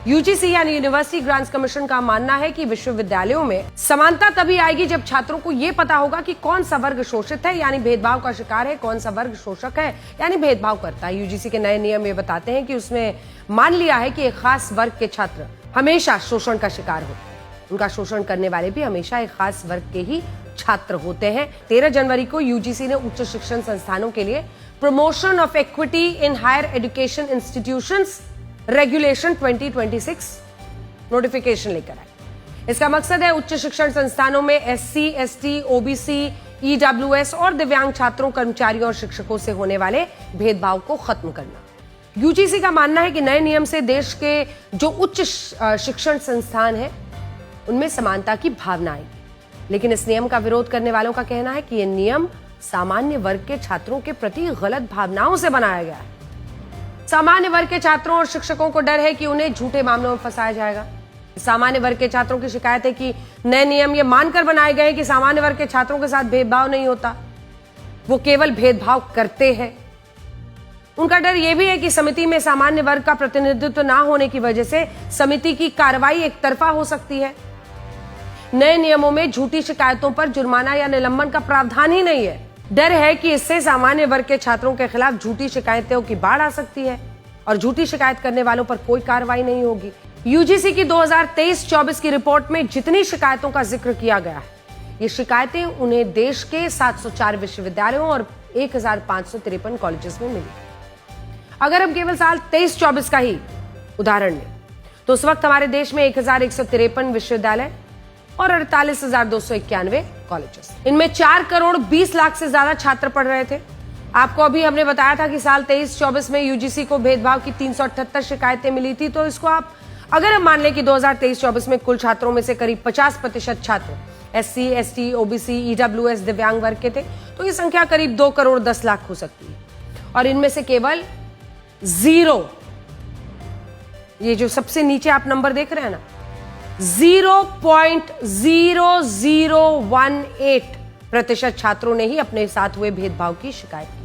UGC यानी university grants commission का मानना है कि विश्वविद्यालयों में समानता तभी आएगी जब छात्रों को यह पता होगा कि कौन सा वर्ग शोषित है यानी भेदभाव का शिकार है, कौन सा वर्ग शोषक है यानी भेदभाव करता है। यूजीसी के नए नियम ये बताते हैं कि उसमें मान लिया है कि एक खास वर्ग के छात्र हमेशा शोषण का शिकार होते हैं। उनका शोषण करने वाले भी हमेशा एक खास वर्ग के ही छात्र होते हैं। 13 जनवरी को यूजीसी ने उच्च शिक्षण संस्थानों के लिए promotion of equity in higher education institutions regulation 2026 notification लेकर आए। इसका मकसद है उच्च शिक्षण संस्थानों में एससी, एसटी, ओबीसी, ईडब्ल्यूएस और दिव्यांग छात्रों, कर्मचारियों और शिक्षकों से होने वाले भेदभाव को खत्म करना। यूजीसी का मानना है कि नए नियम से देश के जो उच्च शिक्षण संस्थान है उनमें समानता की भावना आएगी। लेकिन इस नियम का विरोध करने वालों का कहना है कि यह नियम सामान्य वर्ग के छात्रों के प्रति गलत भावनाओं से बनाया गया है। सामान्य वर्ग के छात्रों और शिक्षकों को डर है कि उन्हें झूठे मामलों में फंसाया जाएगा। सामान्य वर्ग के छात्रों की शिकायत है कि नए नियम ये मानकर बनाए गए कि सामान्य वर्ग के छात्रों के साथ भेदभाव नहीं होता, वो केवल भेदभाव करते हैं। उनका डर यह भी है कि समिति में सामान्य वर्ग का प्रतिनिधित्व ना होने की वजह से समिति की कार्रवाई एक तरफा हो सकती है। नए नियमों में झूठी शिकायतों पर जुर्माना या निलंबन का प्रावधान ही नहीं है। डर है कि इससे सामान्य वर्ग के छात्रों के खिलाफ झूठी शिकायतों की बाढ़ आ सकती है और झूठी शिकायत करने वालों पर कोई कार्रवाई नहीं होगी। यूजीसी की 2023-24 की रिपोर्ट में जितनी शिकायतों का जिक्र किया गया है, ये शिकायतें उन्हें देश के 704 विश्वविद्यालयों और 1553 कॉलेजेस में मिली। अगर हम केवल साल 23-24 का ही उदाहरण लें तो उस वक्त हमारे देश में 1153 विश्वविद्यालय और 48,291 कॉलेजेस, इनमें 4 करोड़ 20 लाख से ज्यादा छात्र पढ़ रहे थे। आपको अभी हमने बताया था कि साल 23-24 में यूजीसी को भेदभाव की 378 शिकायतें मिली थी। तो इसको आप अगर हम मान लें कि 2023-24 में कुल छात्रों में से करीब 50% छात्र एससी, एसटी, ओबीसी, ईडब्ल्यूएस, दिव्यांग वर्ग के थे, तो ये संख्या करीब 2 करोड़ 10 लाख हो सकती है। और इनमें से केवल ये जो सबसे नीचे आप नंबर देख रहे हैं ना, 0.0018% छात्रों ने ही अपने साथ हुए भेदभाव की शिकायत की।